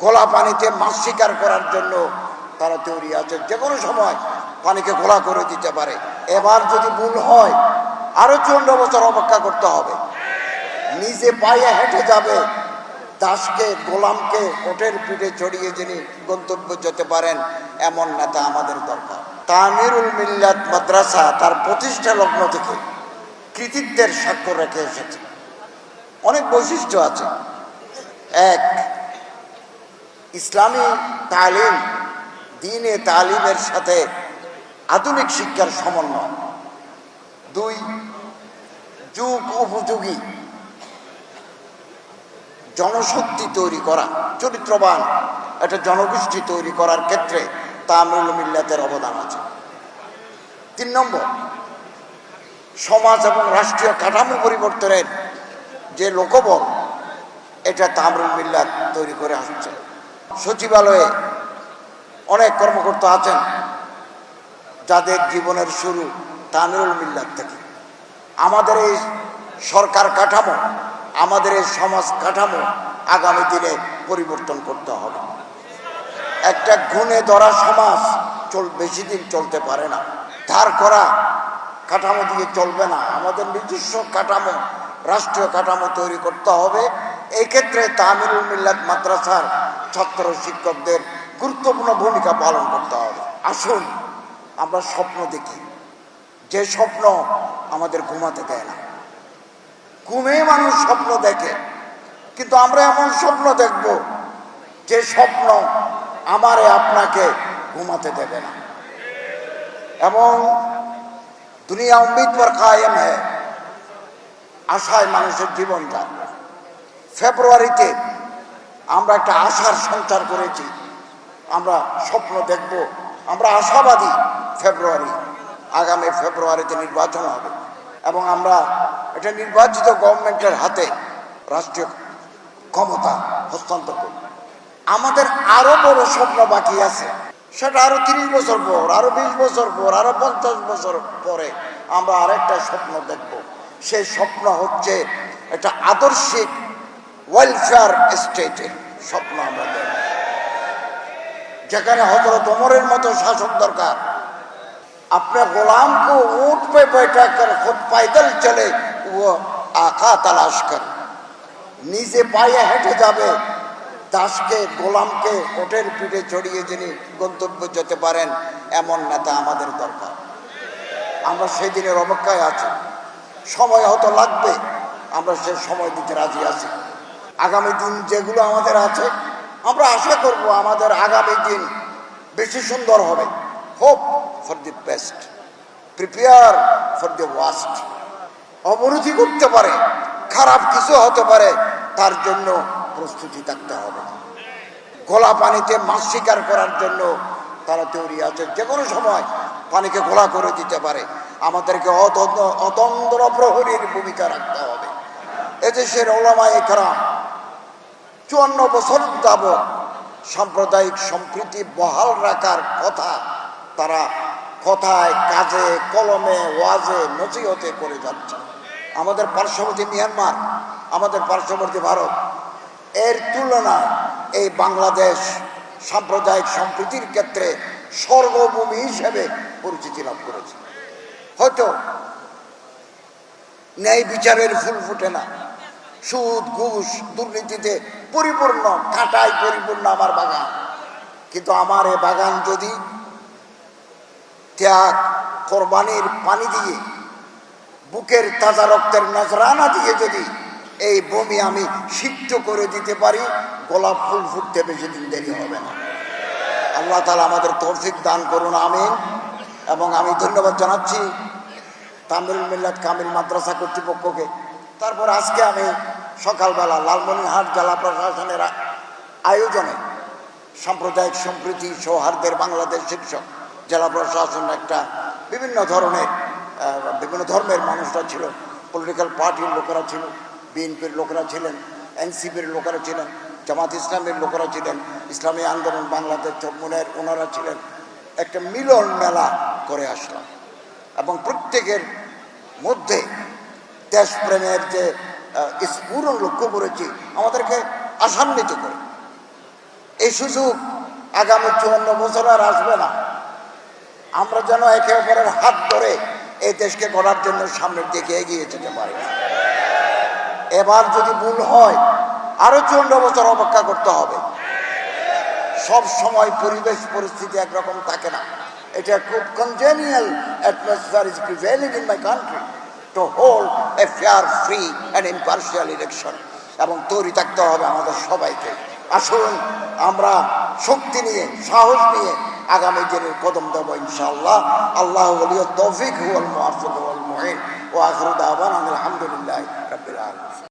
ঘোলা পানিতে মাছ শিকার করার জন্য তারা তৈরি আছে, যে কোনো সময় পানিকে ঘোলা করে দিতে পারে। এবার যদি ভুল হয় আরো 54 বছর অপেক্ষা করতে হবে। নিজে পায়ে হেঁটে যাবে, দাসকে গোলামকে ওটের পিঠে চড়িয়ে যিনি গন্তব্য যেতে পারেন, এমন নেতা আমাদের দরকার। তামিরুল মিল্লাত মাদ্রাসা তার প্রতিষ্ঠা লগ্ন থেকে কৃতিত্বের স্বাক্ষর রেখে এসেছে। অনেক বৈশিষ্ট্য আছে। এক, ইসলামী তালিম, দ্বীনে তালিমের সাথে আধুনিক শিক্ষার সমন্বয়। দুই, যুগ উপযোগী জনশক্তি তৈরি করা, চরিত্রবান একটা জনগোষ্ঠী তৈরি করার ক্ষেত্রে তামিরুল মিল্লাতের অবদান আছে। 3 নম্বর, সমাজ এবং রাষ্ট্রীয় কাঠামো পরিবর্তনের যে লোকবল, এটা তামিরুল মিল্লাত তৈরি করে আসছে। সচিবালয়ে অনেক কর্মকর্তা আছেন যাদের জীবনের শুরু তামিরুল মিল্লাত থেকে। আমাদের এই সরকার কাঠামো, আমাদের এই সমাজ কাঠামো আগামী দিনে পরিবর্তন করতে হবে। একটা গুণে ধরা সমাজ বেশি দিন চলতে পারে না, ধার করা কাঠামো দিয়ে চলবে না। আমাদের নিজস্ব কাঠামো, রাষ্ট্রীয় কাঠামো তৈরি করতে হবে। এই ক্ষেত্রে তামিরুল মিল্লাত মাদ্রাসার ছাত্র শিক্ষকদের গুরুত্বপূর্ণ ভূমিকা পালন করতে হবে। আসুন আমরা স্বপ্ন দেখি, যে স্বপ্ন আমাদের ঘুমাতে দেয় না। ঘুমে মানুষ স্বপ্ন দেখে, কিন্তু আমরা এমন স্বপ্ন দেখব যে স্বপ্ন আমারে আপনাকে ঘুমাতে দেবে না। এবং দুনিয়া উম্মীদ পর কায়েম হয়, আশায় মানুষের জীবন যায়। ফেব্রুয়ারিতে আমরা একটা আশার সঞ্চার করেছি, আমরা স্বপ্ন দেখব, আমরা আশাবাদী। আগামী ফেব্রুয়ারিতে নির্বাচন হবে এবং আমরা এটা নির্বাচিত গভর্নমেন্টের হাতে রাষ্ট্রীয় ক্ষমতা হস্তান্তর করব। আমাদের আরো বড় স্বপ্ন বাকি আছে, সেটা আরো 30 বছর পর, আরো 20 বছর পর, আরো 50 বছর পরে আমরা আরেকটা স্বপ্ন দেখব। সেই স্বপ্ন হচ্ছে একটা আদর্শিক ওয়েলফেয়ার স্টেটের স্বপ্ন আমরা দেখব, যেখানে হযরত ওমরের মতো শাসক দরকার। अपने गुलाम को ऊंट पे बैठा कर खुद पैदल चले, वो आका तलाश कर। নিজে পায়ে হেঁটে যাবে, দাসকে গোলামকে ওটের পিঠে চড়িয়ে যিনি গন্তব্য যেতে পারেন, এমন নেতা আমাদের দরকার। আমরা সেই দিনের অপেক্ষায় আছি। সময় হয়তো লাগবে, আমরা সে সময় দিতে রাজি আছি। আগামী দিন যেগুলো আমাদের আছে, আমরা আশা করব আমাদের আগামী দিন বেশি সুন্দর হবে। Hope for the best, prepare for the worst. অবনতি করতে পারে, খারাপ কিছু হতে পারে, তার জন্য প্রস্তুতি থাকতে হবে। ঘোলা পানিতে মাছ শিকার করার জন্য তারা তৈরি আছে, যে কোনো সময় পানিকে ঘোলা করে দিতে পারে। আমাদেরকে অতন্দ্র প্রহরীর ভূমিকা রাখতে হবে। এদেশের ওলামায়ে কেরাম 54 বছর যাবত সাম্প্রদায়িক সম্প্রীতি বহাল রাখার কথা তারা কথায়, কাজে, কলমে, ওয়াজে, নসিহতে করে যাচ্ছে। আমাদের পার্শ্ববর্তী মিয়ানমার, আমাদের পার্শ্ববর্তী ভারত, এর তুলনায় এই বাংলাদেশ সাম্প্রদায়িক সম্প্রীতির ক্ষেত্রে স্বর্গভূমি হিসেবে পরিচিতি লাভ করেছে। হয়তো ন্যায় বিচারের ফুল ফুটে না, সুদ, ঘুষ, দুর্নীতিতে পরিপূর্ণ, কাঁটায় পরিপূর্ণ আমার বাগান। কিন্তু আমার এ বাগান যদি ত্যাগ, কোরবানির পানি দিয়ে, বুকের তাজা রক্তের নজরানা দিয়ে যদি এই ভূমি আমি সিদ্ধ করে দিতে পারি, গোলাপ ফুল ফুটতে বেশি দিন দেরি হবে না। আল্লাহ তাআলা আমাদের তৌফিক দান করুন, আমিন। এবং আমি ধন্যবাদ জানাচ্ছি তামিরুল মিল্লাত কামিল মাদ্রাসা কর্তৃপক্ষকে। তারপর আজকে আমি সকালবেলা লালমনিরহাট জেলা প্রশাসনের আয়োজনে সাম্প্রদায়িক সম্প্রীতি সৌহার্দের বাংলাদেশ শীর্ষক জেলা প্রশাসন একটা বিভিন্ন ধর্মের মানুষরা ছিল, পলিটিক্যাল পার্টির লোকেরা ছিল, বিএনপির লোকেরা ছিলেন, এনসিপির লোকেরা ছিলেন, জামাত ইসলামের লোকেরা ছিলেন, ইসলামী আন্দোলন বাংলাদেশ চরমুনের ওনারা ছিলেন। একটা মিলন মেলা করে আসলাম এবং প্রত্যেকের মধ্যে দেশপ্রেমের যে স্ফুরণ লক্ষ্য করেছি, আমাদেরকে আশান্বিত করে। এই সুযোগ আগামী 54 বছর আর আসবে না। আমরা যেন একে অপরের হাত ধরে এই দেশকে গড়ার জন্য সামনের দিকে এগিয়ে যেতে পারি। এবার যদি ভুল হয় আরো 54 বছর অপেক্ষা করতে হবে। সব সময় পরিবেশ পরিস্থিতি একরকম থাকে না। এটা খুব congenial atmosphere is prevailing in my country to hold a fair, free and impartial election. এবং তৈরি থাকতে হবে আমাদের সবাইকে। আসুন আমরা শক্তি নিয়ে, সাহস নিয়ে আগামী দিনের কদম দেব ইনশাআল্লাহ। আল্লাহ ওয়ালিয়ুত তৌফিক হুয়াল মুওয়াফিক ওয়াল মুঈন ওয়া আখিরু দাওয়ানা আলহামদুলিল্লাহি রাব্বিল আলামিন।